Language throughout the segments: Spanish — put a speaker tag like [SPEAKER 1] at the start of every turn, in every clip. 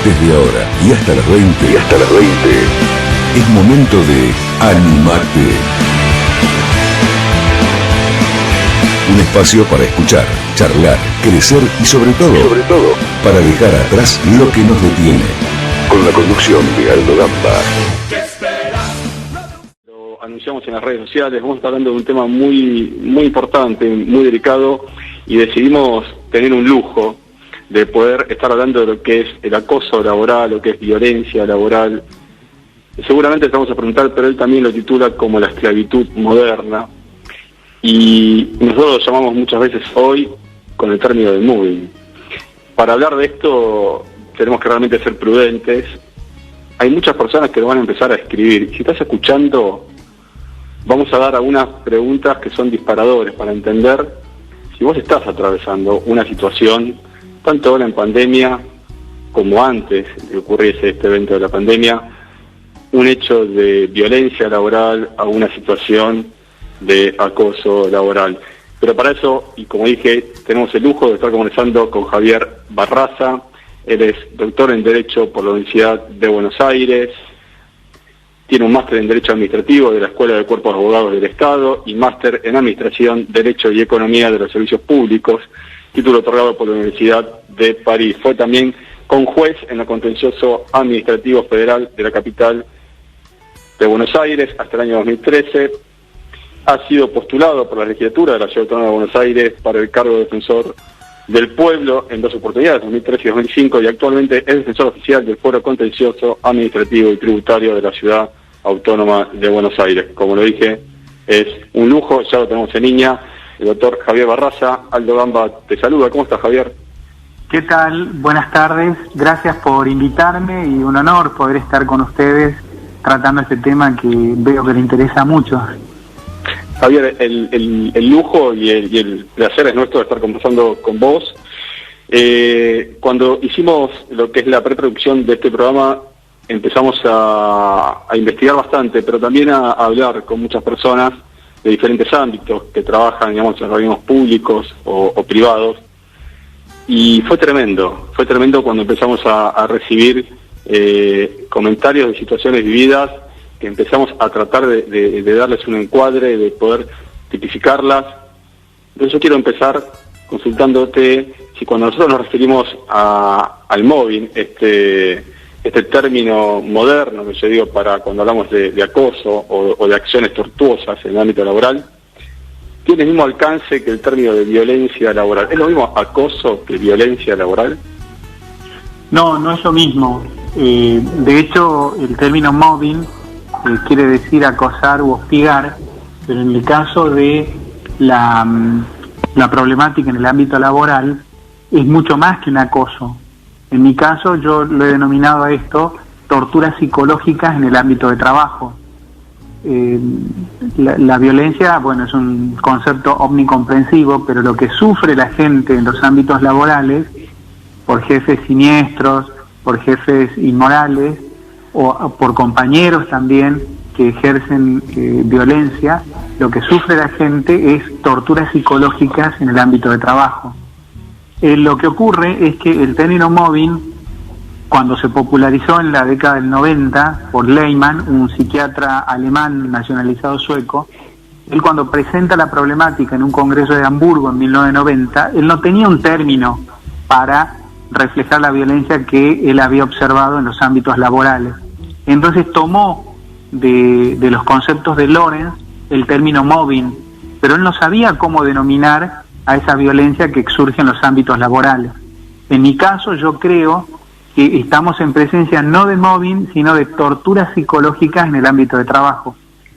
[SPEAKER 1] Desde ahora y hasta las 20. Es momento de Animate. Un espacio para escuchar, charlar, crecer y sobre todo, para dejar atrás lo que nos detiene. Con la conducción de Aldo Gamba.
[SPEAKER 2] Lo anunciamos en las redes sociales, vamos a estar hablando de un tema muy importante, muy delicado, y decidimos tener un lujo de poder estar hablando de lo que es el acoso laboral, lo que es violencia laboral. Seguramente te vamos a preguntar, pero él también lo titula como la esclavitud moderna. Y nosotros lo llamamos muchas veces hoy con el término de moving. Para hablar de esto tenemos que realmente ser prudentes. Hay muchas personas que lo van a empezar a escribir. Si estás escuchando, vamos a dar algunas preguntas que son disparadores para entender si vos estás atravesando una situación, tanto ahora en pandemia como antes de que ocurriese este evento de la pandemia, un hecho de violencia laboral a una situación de acoso laboral. Pero para eso, y como dije, tenemos el lujo de estar conversando con Javier Barraza. Él es doctor en Derecho por la Universidad de Buenos Aires, tiene un máster en Derecho Administrativo de la Escuela de Cuerpos de Abogados del Estado y máster en Administración, Derecho y Economía de los Servicios Públicos, título otorgado por la Universidad de París. Fue también conjuez en lo contencioso administrativo federal de la capital de Buenos Aires hasta el año 2013. Ha sido postulado por la legislatura de la Ciudad Autónoma de Buenos Aires para el cargo de defensor del pueblo en dos oportunidades, 2013 y 2005, y actualmente es defensor oficial del Foro Contencioso Administrativo y Tributario de la Ciudad Autónoma de Buenos Aires. Como lo dije, es un lujo, ya lo tenemos en línea, el doctor Javier Barraza. Aldo Gamba te saluda. ¿Cómo estás, Javier?
[SPEAKER 3] ¿Qué tal? Buenas tardes, gracias por invitarme y un honor poder estar con ustedes tratando este tema que veo que le interesa mucho.
[SPEAKER 2] Javier, el lujo y el placer es nuestro de estar conversando con vos. Cuando hicimos lo que es la preproducción de este programa, empezamos a investigar bastante, pero también a hablar con muchas personas de diferentes ámbitos que trabajan, digamos, en organismos públicos o privados. Y fue tremendo cuando empezamos a recibir comentarios de situaciones vividas, que empezamos a tratar de darles un encuadre, de poder tipificarlas. Entonces yo quiero empezar consultándote si cuando nosotros nos referimos al mobbing, este término moderno que yo digo para cuando hablamos de acoso o de acciones tortuosas en el ámbito laboral, tiene el mismo alcance que el término de violencia laboral. ¿Es lo mismo acoso que violencia laboral?
[SPEAKER 3] No, no es lo mismo. De hecho, el término mobbing quiere decir acosar u hostigar, pero en el caso de la problemática en el ámbito laboral es mucho más que un acoso. En mi caso yo lo he denominado a esto torturas psicológicas en el ámbito de trabajo. La violencia, bueno, es un concepto omnicomprensivo, pero lo que sufre la gente en los ámbitos laborales, por jefes siniestros, por jefes inmorales, o por compañeros también que ejercen violencia, lo que sufre la gente es torturas psicológicas en el ámbito de trabajo. Lo que ocurre es que el término mobbing, cuando se popularizó en la década del 90 por Lehmann, un psiquiatra alemán nacionalizado sueco, él cuando presenta la problemática en un congreso de Hamburgo en 1990, él no tenía un término para reflejar la violencia que él había observado en los ámbitos laborales. Entonces tomó de los conceptos de Lorenz el término mobbing, pero él no sabía cómo denominar a esa violencia que surge en los ámbitos laborales. En mi caso, yo creo que estamos en presencia no de mobbing, sino de torturas psicológicas en el ámbito de trabajo.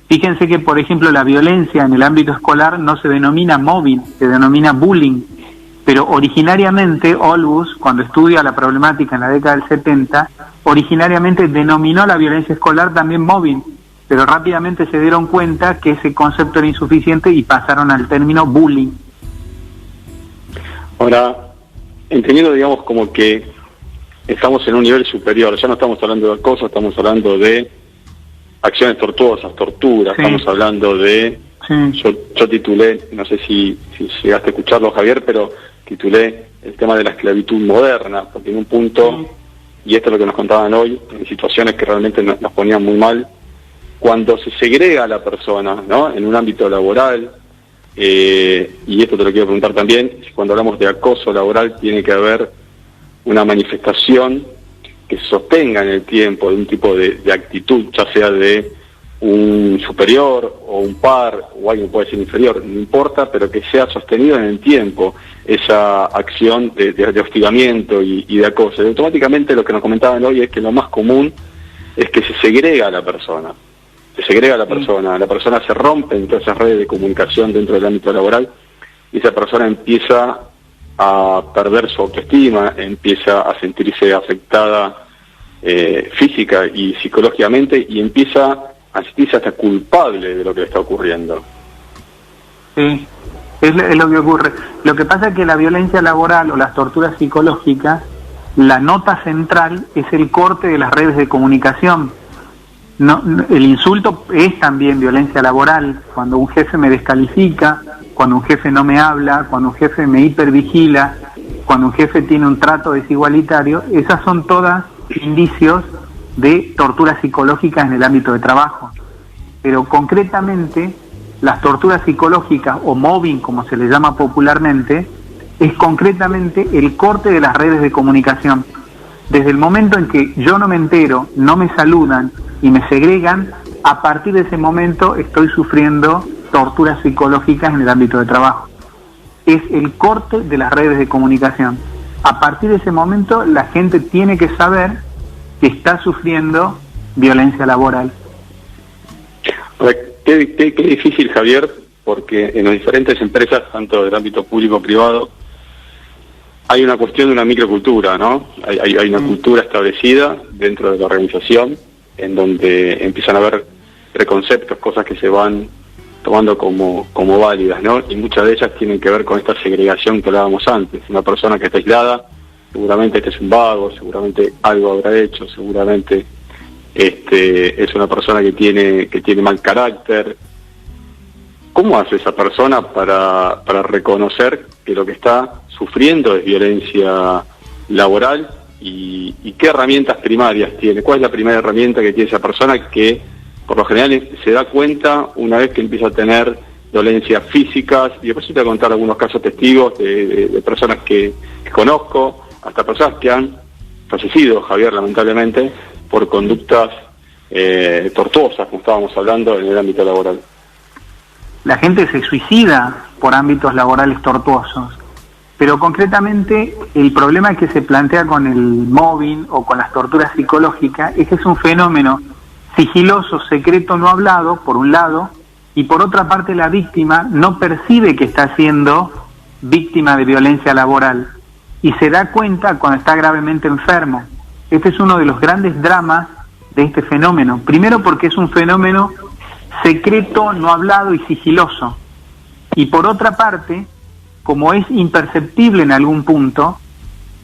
[SPEAKER 3] Fíjense que, por ejemplo, la violencia en el ámbito escolar no se denomina mobbing, se denomina bullying. Pero originariamente Olbus, cuando estudia la problemática en la década del 70, originariamente denominó la violencia escolar también mobbing, pero rápidamente se dieron cuenta que ese concepto era insuficiente y pasaron al término bullying.
[SPEAKER 2] Ahora, entendiendo, digamos, como que estamos en un nivel superior, ya no estamos hablando de acoso, estamos hablando de acciones tortuosas, torturas, sí. Estamos hablando de... Sí. Yo titulé, no sé si llegaste a escucharlo, Javier, pero titulé el tema de la esclavitud moderna, porque en un punto y esto es lo que nos contaban hoy, en situaciones que realmente nos ponían muy mal, cuando se segrega a la persona, ¿no?, en un ámbito laboral, y esto te lo quiero preguntar también, cuando hablamos de acoso laboral tiene que haber una manifestación que sostenga en el tiempo de un tipo de actitud, ya sea de un superior o un par o alguien puede ser inferior, no importa, pero que sea sostenido en el tiempo esa acción de hostigamiento y de acoso. Y automáticamente lo que nos comentaban hoy es que lo más común es que se segrega a la persona. La persona se rompe en todas esas redes de comunicación dentro del ámbito laboral y esa persona empieza a perder su autoestima, empieza a sentirse afectada física y psicológicamente y empieza a sentirse hasta culpable de lo que le está ocurriendo.
[SPEAKER 3] Sí, es lo que ocurre. Lo que pasa es que la violencia laboral o las torturas psicológicas, la nota central es el corte de las redes de comunicación. El insulto es también violencia laboral, cuando un jefe me descalifica, cuando un jefe no me habla, cuando un jefe me hipervigila, cuando un jefe tiene un trato desigualitario, esas son todas indicios de torturas psicológicas en el ámbito de trabajo. Pero concretamente, las torturas psicológicas o mobbing, como se le llama popularmente, es concretamente el corte de las redes de comunicación. Desde el momento en que yo no me entero, no me saludan y me segregan, a partir de ese momento estoy sufriendo torturas psicológicas en el ámbito de trabajo. Es el corte de las redes de comunicación. A partir de ese momento la gente tiene que saber que está sufriendo violencia laboral.
[SPEAKER 2] Qué difícil, Javier, porque en las diferentes empresas, tanto del ámbito público como privado, hay una cuestión de una microcultura, ¿no? Hay una cultura establecida dentro de la organización en donde empiezan a haber preconceptos, cosas que se van tomando como válidas, ¿no? Y muchas de ellas tienen que ver con esta segregación que hablábamos antes. Una persona que está aislada, seguramente este es un vago, seguramente algo habrá hecho, seguramente es una persona que tiene mal carácter. ¿Cómo hace esa persona para reconocer que lo que está sufriendo es violencia laboral y qué herramientas primarias tiene? ¿Cuál es la primera herramienta que tiene esa persona que por lo general se da cuenta una vez que empieza a tener violencias físicas? Y después te voy a contar algunos casos testigos de personas que conozco, hasta personas que han fallecido, Javier, lamentablemente, por conductas tortuosas, como estábamos hablando, en el ámbito laboral.
[SPEAKER 3] La gente se suicida por ámbitos laborales tortuosos, pero concretamente el problema que se plantea con el mobbing o con las torturas psicológicas es que es un fenómeno sigiloso, secreto, no hablado, por un lado, y por otra parte la víctima no percibe que está siendo víctima de violencia laboral y se da cuenta cuando está gravemente enfermo. Este es uno de los grandes dramas de este fenómeno. Primero porque es un fenómeno secreto, no hablado y sigiloso. Y por otra parte, como es imperceptible en algún punto,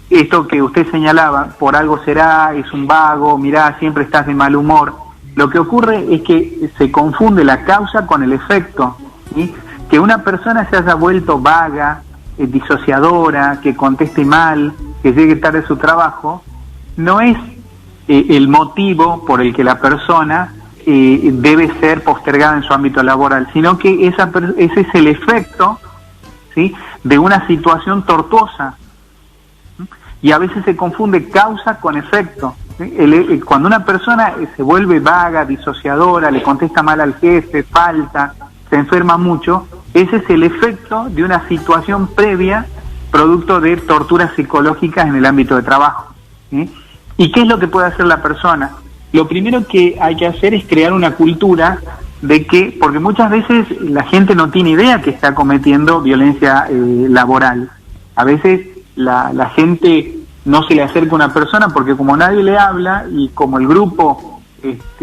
[SPEAKER 3] esto que usted señalaba, por algo será, es un vago, mirá, siempre estás de mal humor. Lo que ocurre es que se confunde la causa con el efecto, ¿sí? Que una persona se haya vuelto vaga, disociadora, que conteste mal, que llegue tarde a su trabajo, no es el motivo por el que la persona debe ser postergada en su ámbito laboral, sino que ese es el efecto, ¿sí?, de una situación tortuosa. Y a veces se confunde causa con efecto, ¿sí? Cuando una persona se vuelve vaga, disociadora, le contesta mal al jefe, falta, se enferma mucho, ese es el efecto de una situación previa producto de torturas psicológicas en el ámbito de trabajo, ¿sí? ¿Y qué es lo que puede hacer la persona? Lo primero que hay que hacer es crear una cultura de que, porque muchas veces la gente no tiene idea que está cometiendo violencia laboral. A veces la gente no se le acerca a una persona porque como nadie le habla y como el grupo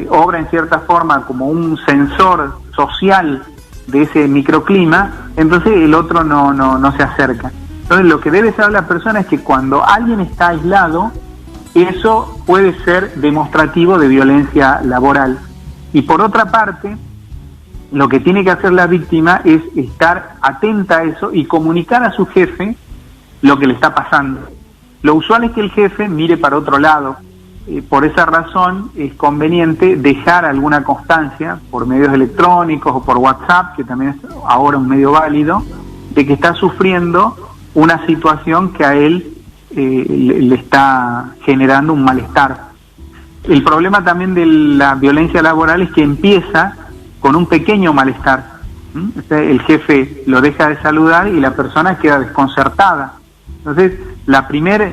[SPEAKER 3] obra en cierta forma como un sensor social de ese microclima, entonces el otro no se acerca. Entonces lo que debe saber la persona es que cuando alguien está aislado, eso puede ser demostrativo de violencia laboral. Y por otra parte, lo que tiene que hacer la víctima es estar atenta a eso y comunicar a su jefe lo que le está pasando. Lo usual es que el jefe mire para otro lado, por esa razón es conveniente dejar alguna constancia por medios electrónicos o por WhatsApp, que también es ahora un medio válido, de que está sufriendo una situación que a él le está generando un malestar. El problema también de la violencia laboral es que empieza con un pequeño malestar. O sea, el jefe lo deja de saludar y la persona queda desconcertada. Entonces, la primera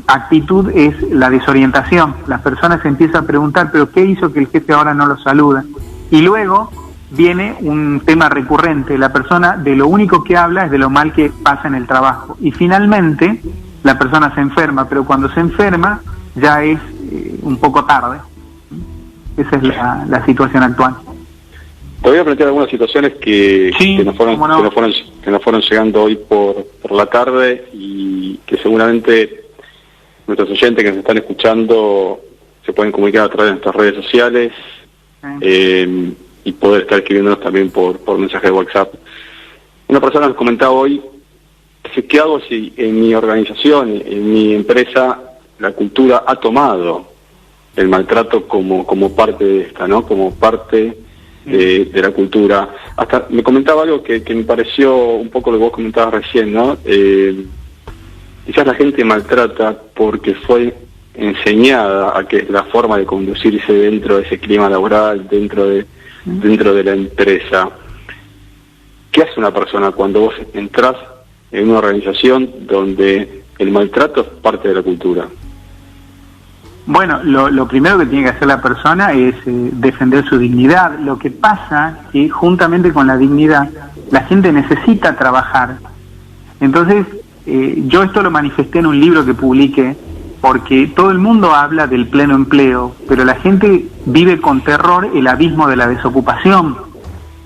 [SPEAKER 3] actitud es la desorientación. La persona se empieza a preguntar, ¿pero qué hizo que el jefe ahora no lo saluda? Y luego viene un tema recurrente. La persona de lo único que habla es de lo mal que pasa en el trabajo. Y finalmente, la persona se enferma, pero cuando se enferma ya es un poco tarde. Esa es la situación actual.
[SPEAKER 2] Te voy a plantear algunas situaciones que nos fueron llegando hoy por la tarde y que seguramente nuestros oyentes que nos están escuchando se pueden comunicar a través de nuestras redes sociales y poder estar escribiéndonos también por mensaje de WhatsApp. Una persona nos comentaba hoy, ¿qué hago si en mi organización, en mi empresa, la cultura ha tomado el maltrato como parte de esta, ¿no? Como parte de la cultura? Hasta me comentaba algo que me pareció un poco lo que vos comentabas recién, ¿no? Quizás la gente maltrata porque fue enseñada a que es la forma de conducirse dentro de ese clima laboral, dentro de la empresa. ¿Qué hace una persona cuando vos entrás en una organización donde el maltrato es parte de la cultura?
[SPEAKER 3] Bueno, lo primero que tiene que hacer la persona es defender su dignidad. Lo que pasa es que juntamente con la dignidad, la gente necesita trabajar. Entonces, yo esto lo manifesté en un libro que publiqué, porque todo el mundo habla del pleno empleo, pero la gente vive con terror el abismo de la desocupación.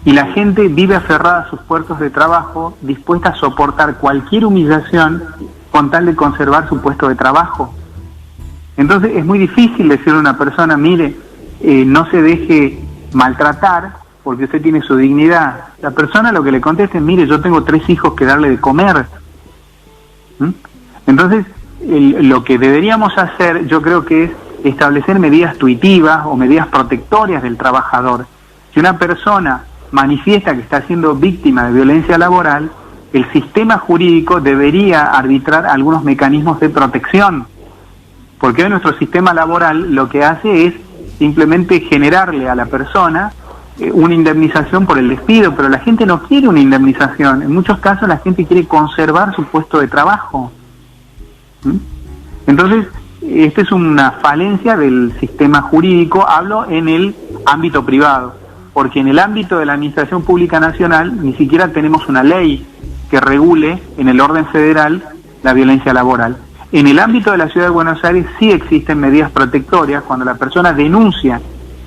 [SPEAKER 3] Y la gente vive aferrada a sus puestos de trabajo, dispuesta a soportar cualquier humillación con tal de conservar su puesto de trabajo. Entonces es muy difícil decirle a una persona, mire, no se deje maltratar porque usted tiene su dignidad. La persona lo que le contesta es, mire, yo tengo 3 hijos que darle de comer. Entonces, lo que deberíamos hacer, yo creo que es establecer medidas tuitivas o medidas protectorias del trabajador. Si una persona manifiesta que está siendo víctima de violencia laboral, el sistema jurídico debería arbitrar algunos mecanismos de protección. Porque hoy nuestro sistema laboral lo que hace es simplemente generarle a la persona una indemnización por el despido, pero la gente no quiere una indemnización. En muchos casos la gente quiere conservar su puesto de trabajo. Entonces, esta es una falencia del sistema jurídico. Hablo en el ámbito privado, porque en el ámbito de la Administración Pública Nacional ni siquiera tenemos una ley que regule en el orden federal la violencia laboral. En el ámbito de la Ciudad de Buenos Aires sí existen medidas protectorias. Cuando la persona denuncia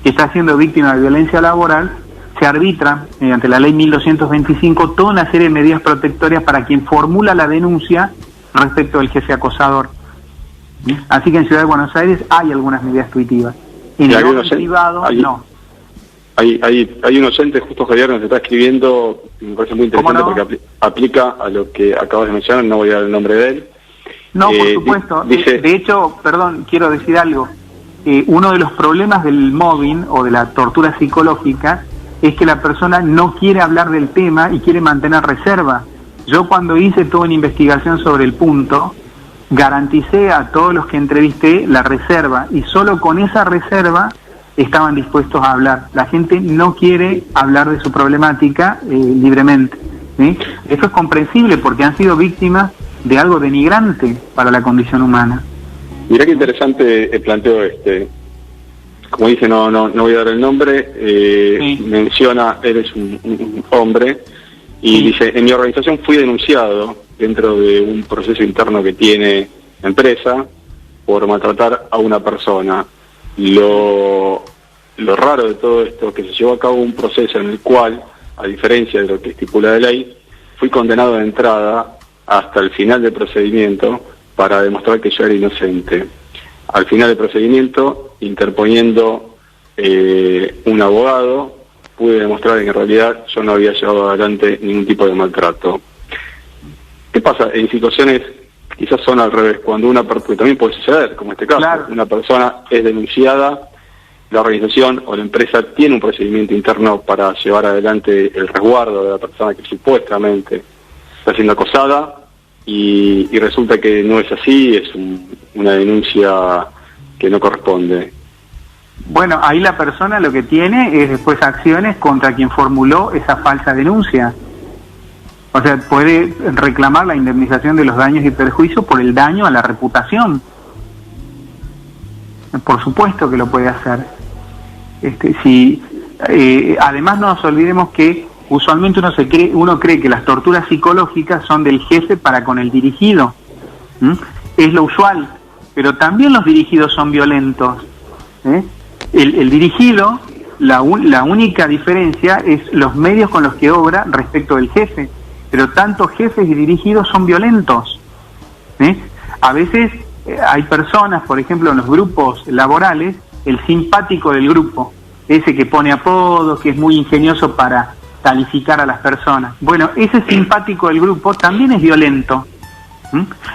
[SPEAKER 3] que está siendo víctima de violencia laboral, se arbitra, mediante la ley 1225, toda una serie de medidas protectorias para quien formula la denuncia respecto del jefe acosador. Así que en Ciudad de Buenos Aires hay algunas medidas tuitivas. En el orden privado, no.
[SPEAKER 2] Hay un oyente, justo Javier, nos está escribiendo, me parece muy interesante porque aplica a lo que acabas de mencionar, no voy a dar el nombre de él.
[SPEAKER 3] No, por supuesto.
[SPEAKER 2] Dice,
[SPEAKER 3] de hecho, perdón, quiero decir algo. Uno de los problemas del mobbing o de la tortura psicológica es que la persona no quiere hablar del tema y quiere mantener reserva. Yo cuando hice toda una investigación sobre el punto, garanticé a todos los que entrevisté la reserva y solo con esa reserva estaban dispuestos a hablar. La gente no quiere hablar de su problemática libremente. ¿Sí? Esto es comprensible porque han sido víctimas de algo denigrante para la condición humana.
[SPEAKER 2] Mirá qué interesante el planteo este. Como dice, no voy a dar el nombre, sí. Menciona, eres un hombre, y sí. Dice, en mi organización fui denunciado dentro de un proceso interno que tiene la empresa por maltratar a una persona. Lo raro de todo esto es que se llevó a cabo un proceso en el cual, a diferencia de lo que estipula la ley, fui condenado de entrada hasta el final del procedimiento para demostrar que yo era inocente. Al final del procedimiento, interponiendo un abogado, pude demostrar que en realidad yo no había llevado adelante ningún tipo de maltrato. ¿Qué pasa en situaciones quizás son al revés, cuando porque también puede suceder, como este caso,
[SPEAKER 3] Claro.
[SPEAKER 2] una persona es denunciada, la organización o la empresa tiene un procedimiento interno para llevar adelante el resguardo de la persona que supuestamente está siendo acosada, y resulta que no es así, es una denuncia que no corresponde.
[SPEAKER 3] Bueno, ahí la persona lo que tiene es después acciones contra quien formuló esa falsa denuncia. O sea, puede reclamar la indemnización de los daños y perjuicios por el daño a la reputación. Por supuesto que lo puede hacer. Además no nos olvidemos que usualmente uno cree que las torturas psicológicas son del jefe para con el dirigido. Es lo usual, pero también los dirigidos son violentos. El dirigido, la única diferencia es los medios con los que obra respecto del jefe, pero tanto jefes y dirigidos son violentos. A veces hay personas, por ejemplo en los grupos laborales, el simpático del grupo, ese que pone apodos, que es muy ingenioso para calificar a las personas. Bueno, ese simpático del grupo también es violento.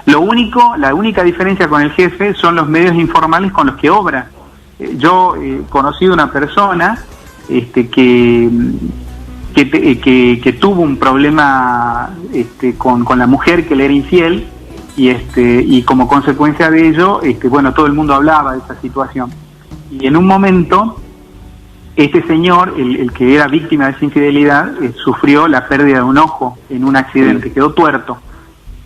[SPEAKER 3] La única diferencia con el jefe son los medios informales con los que obra. Yo he conocido una persona que tuvo un problema con la mujer que le era infiel, y como consecuencia de ello, bueno, todo el mundo hablaba de esa situación. Y en un momento, este señor, el que era víctima de esa infidelidad, sufrió la pérdida de un ojo en un accidente, quedó tuerto.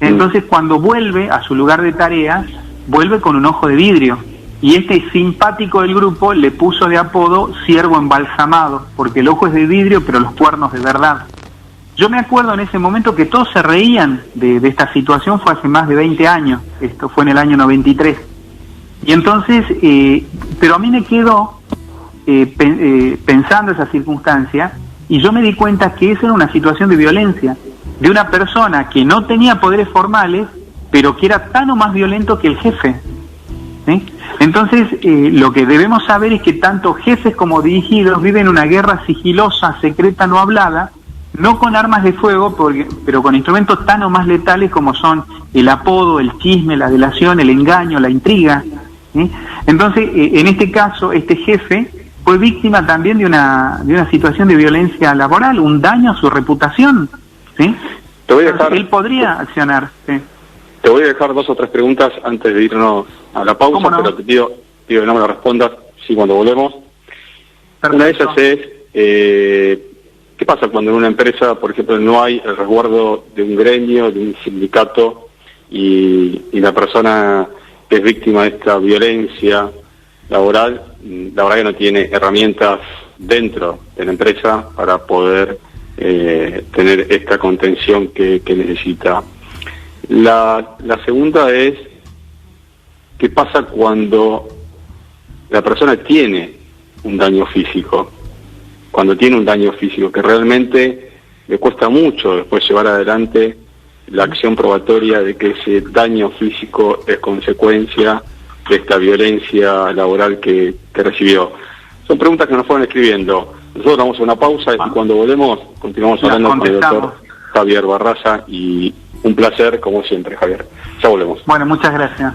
[SPEAKER 3] Entonces, cuando vuelve a su lugar de tarea, vuelve con un ojo de vidrio. Y este simpático del grupo le puso de apodo ciervo embalsamado, porque el ojo es de vidrio, pero los cuernos de verdad. Yo me acuerdo en ese momento que todos se reían de esta situación, fue hace más de 20 años, esto fue en el año 93. Y entonces, pero a mí me quedó pensando esa circunstancia, y yo me di cuenta que esa era una situación de violencia, de una persona que no tenía poderes formales, pero que era tan o más violento que el jefe. Entonces, lo que debemos saber es que tanto jefes como dirigidos viven una guerra sigilosa, secreta, no hablada, no con armas de fuego, pero con instrumentos tan o más letales como son el apodo, el chisme, la delación, el engaño, la intriga. Entonces, en este caso, este jefe fue víctima también de una situación de violencia laboral, un daño a su reputación.
[SPEAKER 2] Te voy a dejar...
[SPEAKER 3] Él podría accionar.
[SPEAKER 2] Te voy a dejar 2 o 3 preguntas antes de irnos a la pausa,
[SPEAKER 3] ¿Cómo no?
[SPEAKER 2] Pero te pido que no me las respondas, sí, cuando volvemos.
[SPEAKER 3] Perfecto.
[SPEAKER 2] Una de ellas es, ¿qué pasa cuando en una empresa, por ejemplo, no hay el resguardo de un gremio, de un sindicato, y la persona que es víctima de esta violencia laboral, la verdad que no tiene herramientas dentro de la empresa para poder tener esta contención que necesita? La segunda es, ¿qué pasa cuando la persona tiene un daño físico? Cuando tiene un daño físico, que realmente le cuesta mucho después llevar adelante la acción probatoria de que ese daño físico es consecuencia de esta violencia laboral que recibió. Son preguntas que nos fueron escribiendo. Nosotros vamos a una pausa y cuando volvemos continuamos hablando con el doctor Javier Barraza, y un placer como siempre, Javier. Ya volvemos.
[SPEAKER 3] Bueno, muchas gracias.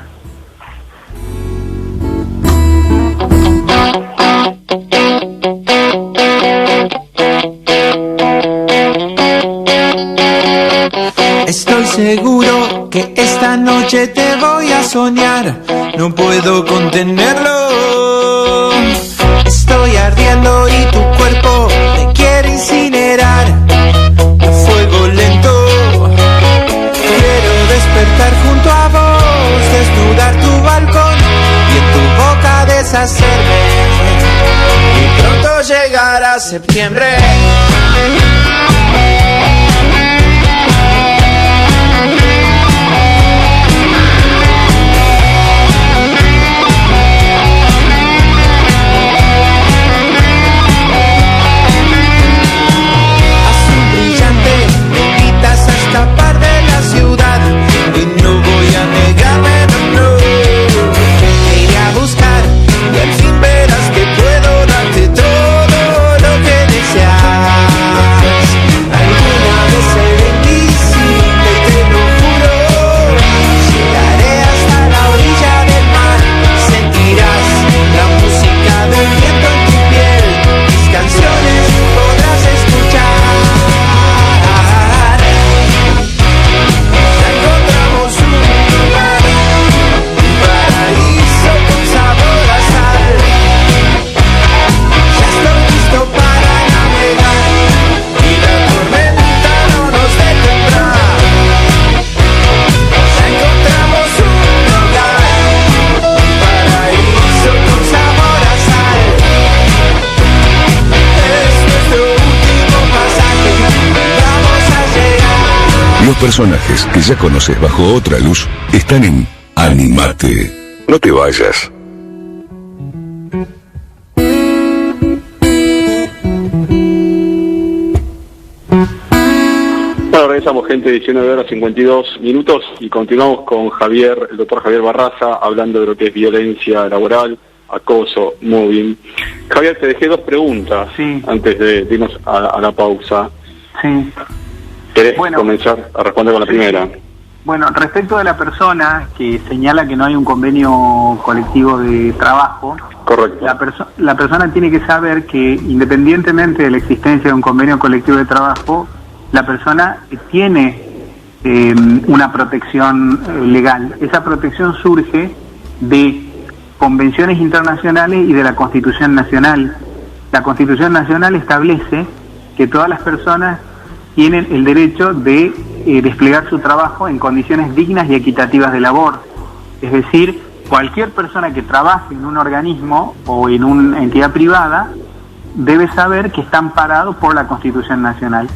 [SPEAKER 4] Estoy seguro que esta noche te voy a soñar, no puedo contenerlo. Estoy ardiendo y tu cuerpo me quiere incinerar a fuego lento. Quiero despertar junto a vos, desnudar tu balcón y en tu boca deshacerme. Y pronto llegará septiembre. Te iré a buscar y al fin verás que puedo darte todo lo que deseas.
[SPEAKER 1] personajes que ya conoces bajo otra luz están en Animate. No te vayas.
[SPEAKER 2] Bueno, regresamos, gente, 19:52 y continuamos con el doctor Javier Barraza, hablando de lo que es violencia laboral, acoso, mobbing. Javier, te dejé 2 preguntas antes de irnos a la pausa.
[SPEAKER 3] Sí.
[SPEAKER 2] ¿Querés comenzar a responder con la primera?
[SPEAKER 3] Bueno, respecto de la persona que señala que no hay un convenio colectivo de trabajo,
[SPEAKER 2] correcto.
[SPEAKER 3] La persona tiene que saber que, independientemente de la existencia de un convenio colectivo de trabajo, la persona tiene una protección legal. Esa protección surge de convenciones internacionales y de la Constitución Nacional. La Constitución Nacional establece que todas las personas tienen el derecho de desplegar su trabajo en condiciones dignas y equitativas de labor. Es decir, cualquier persona que trabaje en un organismo o en una entidad privada debe saber que está amparado por la Constitución Nacional.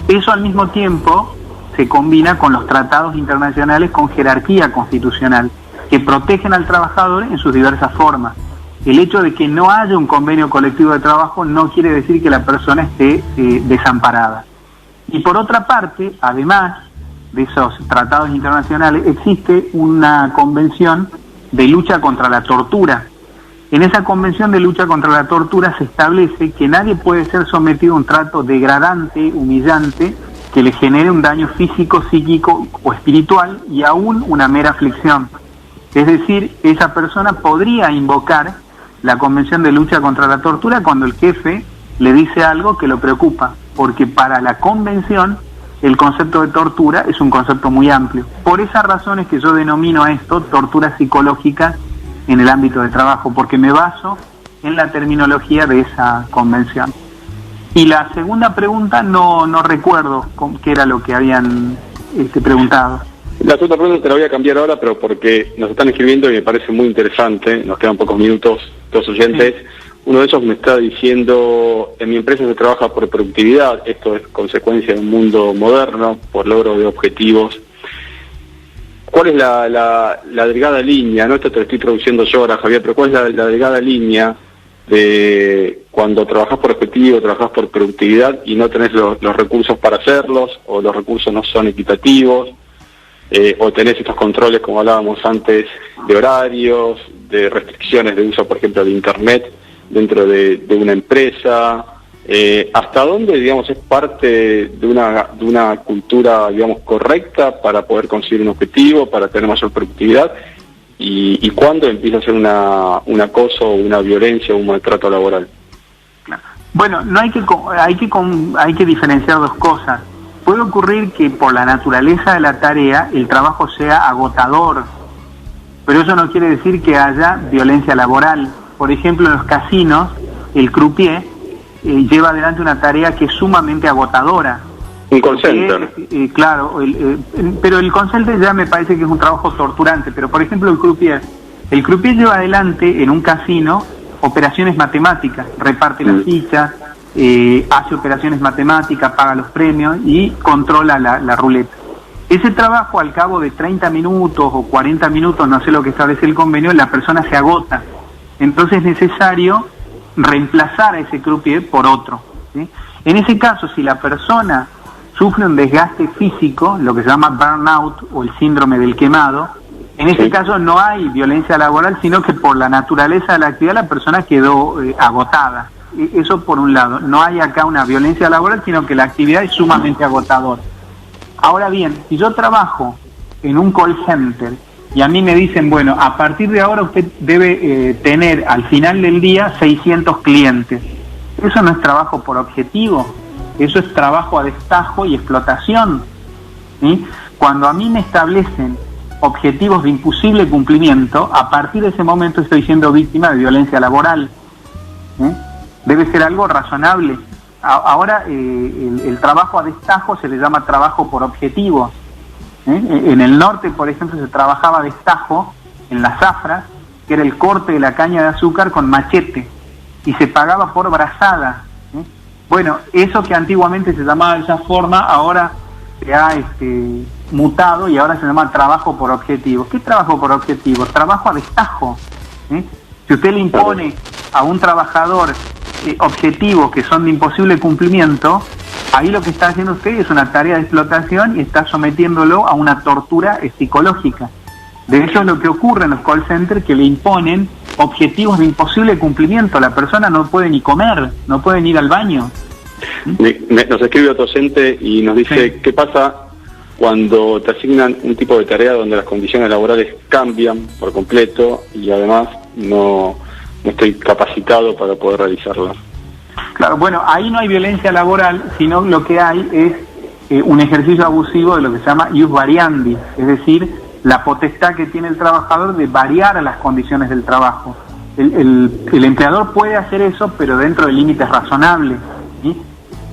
[SPEAKER 3] Eso al mismo tiempo se combina con los tratados internacionales con jerarquía constitucional, que protegen al trabajador en sus diversas formas. El hecho de que no haya un convenio colectivo de trabajo no quiere decir que la persona esté desamparada. Y por otra parte, además de esos tratados internacionales, existe una convención de lucha contra la tortura. En esa convención de lucha contra la tortura se establece que nadie puede ser sometido a un trato degradante, humillante, que le genere un daño físico, psíquico o espiritual y aún una mera aflicción. Es decir, esa persona podría invocar la convención de lucha contra la tortura cuando el jefe le dice algo que lo preocupa, porque para la convención el concepto de tortura es un concepto muy amplio. Por esas razones que yo denomino a esto tortura psicológica en el ámbito de trabajo, porque me baso en la terminología de esa convención. Y la segunda pregunta no recuerdo qué era lo que habían preguntado.
[SPEAKER 2] La segunda pregunta te la voy a cambiar ahora, pero porque nos están escribiendo y me parece muy interesante, nos quedan pocos minutos, 2 oyentes. Sí. Uno de ellos me está diciendo, en mi empresa se trabaja por productividad, esto es consecuencia de un mundo moderno, por logro de objetivos. ¿Cuál es la delgada línea? No, esto te lo estoy traduciendo yo ahora, Javier, pero ¿cuál es la delgada línea de cuando trabajás por objetivo, trabajás por productividad y no tenés los recursos para hacerlos, o los recursos no son equitativos, o tenés estos controles, como hablábamos antes, de horarios, de restricciones de uso, por ejemplo, de Internet dentro de una empresa? ¿Hasta dónde, digamos, es parte de una cultura, digamos, correcta para poder conseguir un objetivo, para tener mayor productividad? ¿Y cuándo empieza a ser un acoso, una violencia, un maltrato laboral?
[SPEAKER 3] Bueno, no hay que diferenciar 2 cosas. Puede ocurrir que por la naturaleza de la tarea el trabajo sea agotador, pero eso no quiere decir que haya violencia laboral. Por ejemplo, en los casinos, el croupier lleva adelante una tarea que es sumamente agotadora.
[SPEAKER 2] Un call center.
[SPEAKER 3] Claro, pero el call center ya me parece que es un trabajo torturante, pero por ejemplo el croupier lleva adelante en un casino operaciones matemáticas, reparte las fichas, hace operaciones matemáticas, paga los premios y controla la ruleta. Ese trabajo, al cabo de 30 minutos o 40 minutos, no sé lo que establece el convenio, la persona se agota. Entonces es necesario reemplazar a ese croupier por otro, ¿sí? En ese caso, si la persona sufre un desgaste físico, lo que se llama burnout o el síndrome del quemado, en ese caso no hay violencia laboral, sino que por la naturaleza de la actividad la persona quedó agotada. Eso por un lado, no hay acá una violencia laboral, sino que la actividad es sumamente agotadora. Ahora bien, si yo trabajo en un call center y a mí me dicen, bueno, a partir de ahora usted debe tener al final del día 600 clientes. Eso no es trabajo por objetivo, eso es trabajo a destajo y explotación, ¿sí? Cuando a mí me establecen objetivos de imposible cumplimiento, a partir de ese momento estoy siendo víctima de violencia laboral, ¿sí? Debe ser algo razonable. Ahora el trabajo a destajo se le llama trabajo por objetivo. En el norte, por ejemplo, se trabajaba a destajo en las zafras, que era el corte de la caña de azúcar con machete, y se pagaba por brazada. Bueno, eso que antiguamente se llamaba de esa forma, ahora se ha mutado y ahora se llama trabajo por objetivos. ¿Qué trabajo por objetivos? Trabajo a destajo. Si usted le impone a un trabajador objetivos que son de imposible cumplimiento, ahí lo que está haciendo usted es una tarea de explotación y está sometiéndolo a una tortura psicológica. De hecho es lo que ocurre en los call centers, que le imponen objetivos de imposible cumplimiento. La persona no puede ni comer, no puede ni ir al baño.
[SPEAKER 2] Nos escribe otro docente y nos dice, sí, ¿qué pasa cuando te asignan un tipo de tarea donde las condiciones laborales cambian por completo y además no estoy capacitado para poder realizarla?
[SPEAKER 3] Claro, bueno, ahí no hay violencia laboral, sino lo que hay es un ejercicio abusivo de lo que se llama ius variandi, es decir, la potestad que tiene el trabajador de variar las condiciones del trabajo. El empleador puede hacer eso, pero dentro de límites razonables, ¿sí?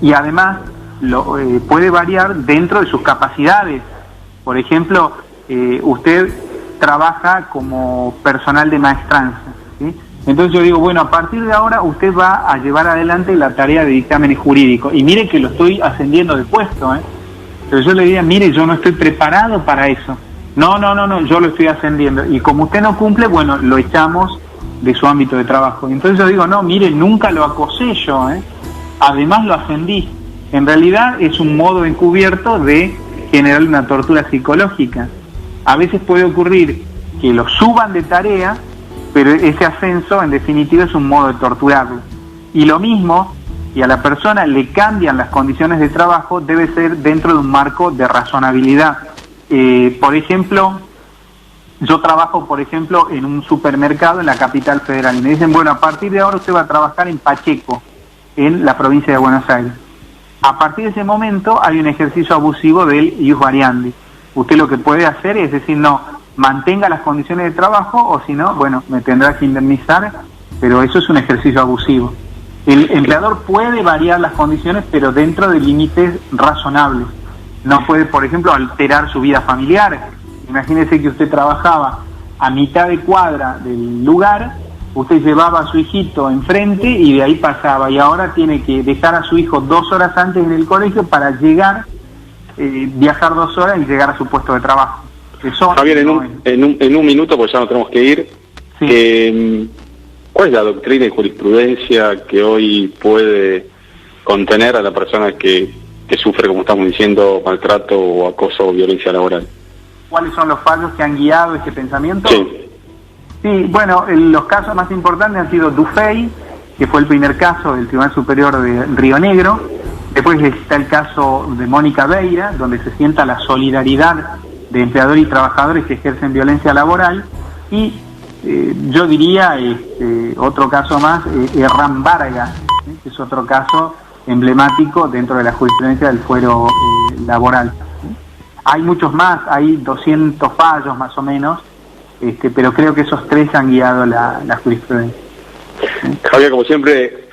[SPEAKER 3] Y además puede variar dentro de sus capacidades. Por ejemplo, usted trabaja como personal de maestranza, ¿sí? Entonces yo digo, bueno, a partir de ahora usted va a llevar adelante la tarea de dictámenes jurídicos. Y mire que lo estoy ascendiendo de puesto, Pero yo le diría, mire, yo no estoy preparado para eso. No, yo lo estoy ascendiendo. Y como usted no cumple, bueno, lo echamos de su ámbito de trabajo. Entonces yo digo, no, mire, nunca lo acosé yo, Además lo ascendí. En realidad es un modo encubierto de generar una tortura psicológica. A veces puede ocurrir que lo suban de tarea, pero ese ascenso en definitiva es un modo de torturarlo. Y lo mismo, si a la persona le cambian las condiciones de trabajo, debe ser dentro de un marco de razonabilidad. Por ejemplo, yo trabajo, en un supermercado en la capital federal y me dicen, bueno, a partir de ahora usted va a trabajar en Pacheco, en la provincia de Buenos Aires. A partir de ese momento hay un ejercicio abusivo del ius variandi. Usted lo que puede hacer es decir, no, mantenga las condiciones de trabajo o si no, bueno, me tendrá que indemnizar, pero eso es un ejercicio abusivo. El empleador puede variar las condiciones, pero dentro de límites razonables. No puede, por ejemplo, alterar su vida familiar. Imagínese que usted trabajaba a mitad de cuadra del lugar, usted llevaba a su hijito enfrente y de ahí pasaba, y ahora tiene que dejar a su hijo 2 horas antes en el colegio para llegar, viajar 2 horas y llegar a su puesto de trabajo. Eso,
[SPEAKER 2] Javier, en un minuto, pues ya nos tenemos que ir. Sí. ¿Cuál es la doctrina y jurisprudencia que hoy puede contener a la persona que sufre, como estamos diciendo, maltrato o acoso o violencia laboral?
[SPEAKER 3] ¿Cuáles son los fallos que han guiado este pensamiento?
[SPEAKER 2] Sí,
[SPEAKER 3] bueno, los casos más importantes han sido Dufay, que fue el primer caso del Tribunal Superior de Río Negro. Después está el caso de Mónica Beira, donde se sienta la solidaridad de empleadores y trabajadores que ejercen violencia laboral. Y yo diría, otro caso más, Herrán Vargas, que es otro caso emblemático dentro de la jurisprudencia del fuero laboral. Hay muchos más, hay 200 fallos más o menos, pero creo que esos 3 han guiado la jurisprudencia.
[SPEAKER 2] Javier, como siempre,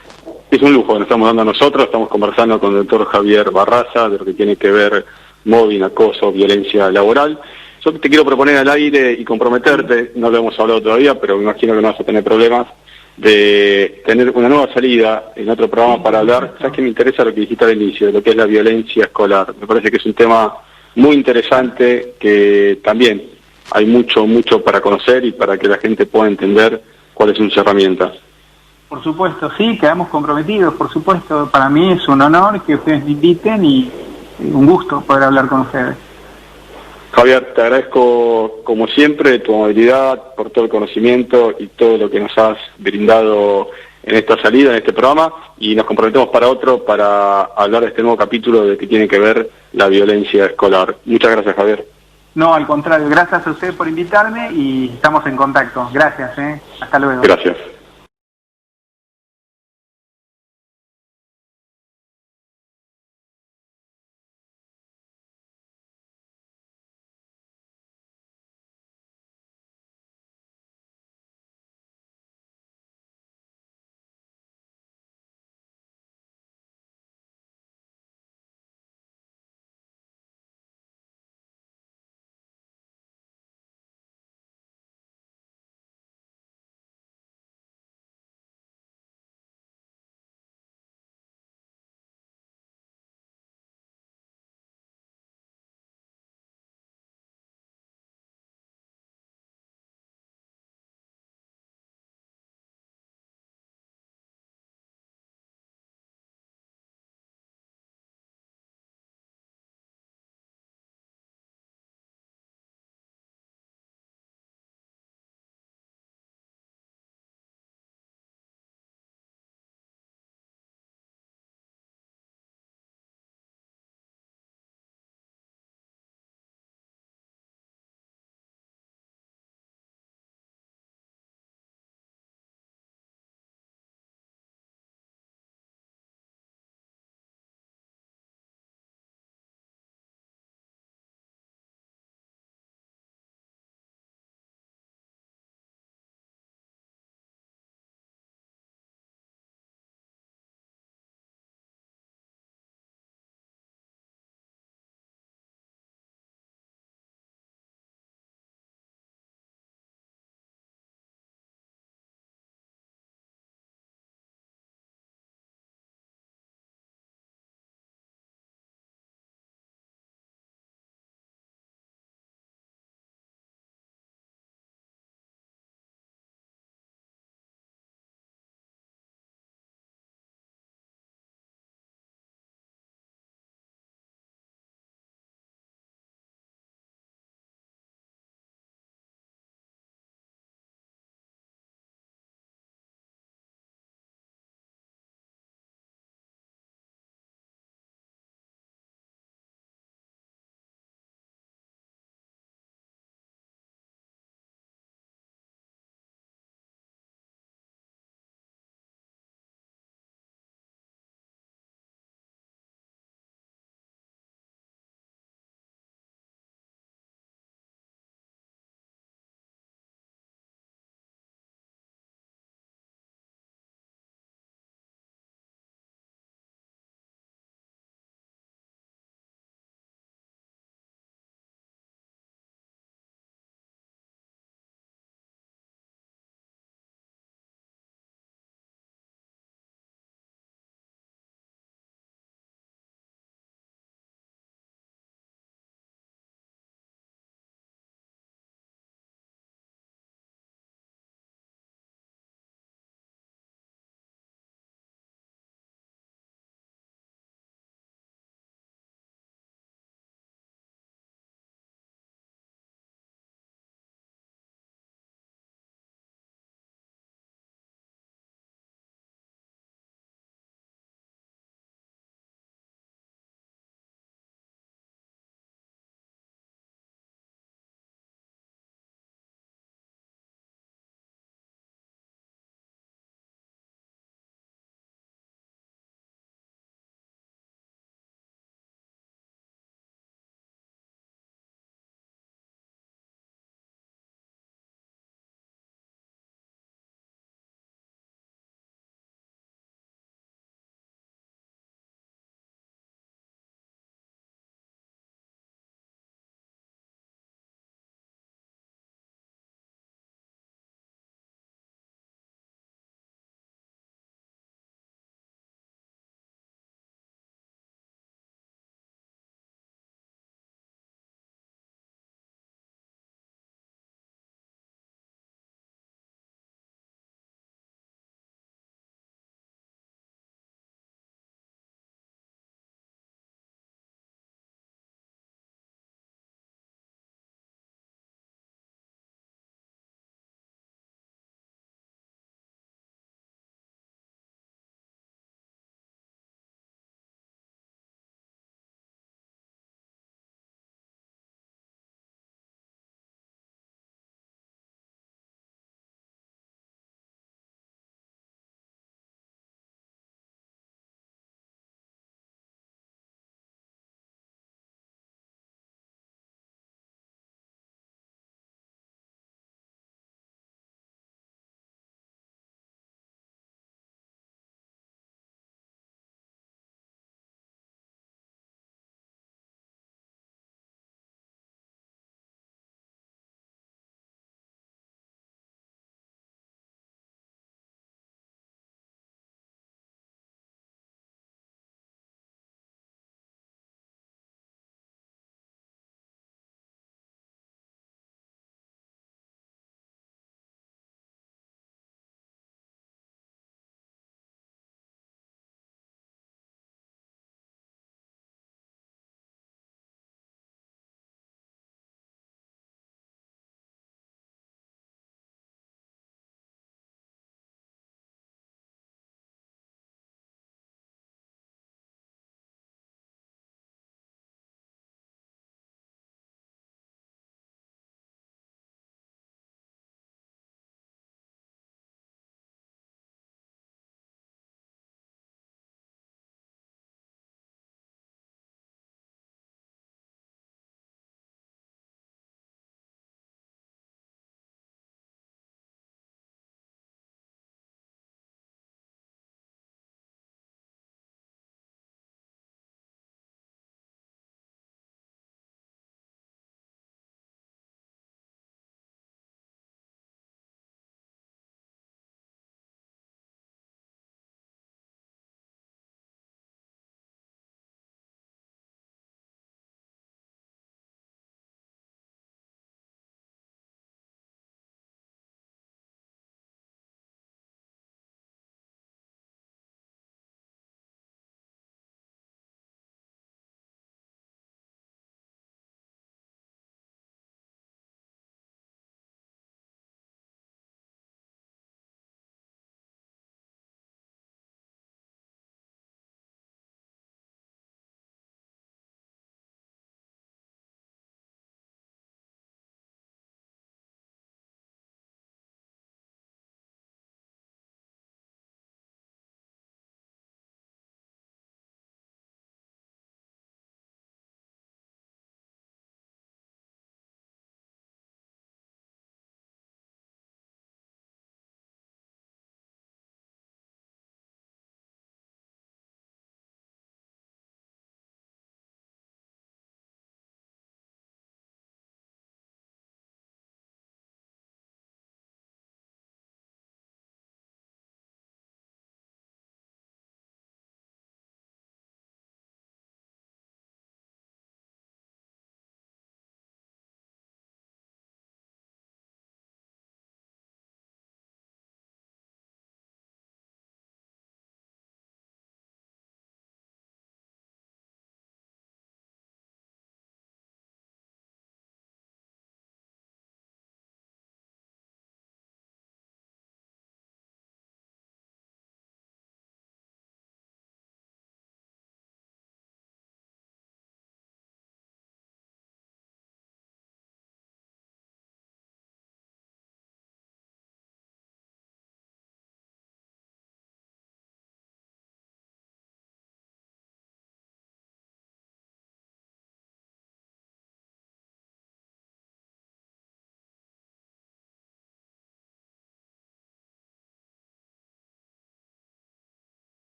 [SPEAKER 2] es un lujo que nos estamos dando a nosotros. Estamos conversando con el doctor Javier Barraza de lo que tiene que ver mobbing, acoso, violencia laboral. Yo te quiero proponer al aire y comprometerte, no lo hemos hablado todavía, pero me imagino que no vas a tener problemas, de tener una nueva salida en otro programa para hablar. ¿Sabes qué me interesa lo que dijiste al inicio, de lo que es la violencia escolar? Me parece que es un tema muy interesante, que también hay mucho para conocer y para que la gente pueda entender cuáles son sus herramientas.
[SPEAKER 3] Por supuesto, sí, quedamos comprometidos, por supuesto. Para mí es un honor que ustedes me inviten y un gusto poder hablar con ustedes.
[SPEAKER 2] Javier, te agradezco como siempre tu amabilidad, por todo el conocimiento y todo lo que nos has brindado en esta salida, en este programa, y nos comprometemos para otro, para hablar de este nuevo capítulo de que tiene que ver la violencia escolar. Muchas gracias, Javier.
[SPEAKER 3] No, al contrario, gracias a usted por invitarme y estamos en contacto. Gracias, hasta luego.
[SPEAKER 2] Gracias.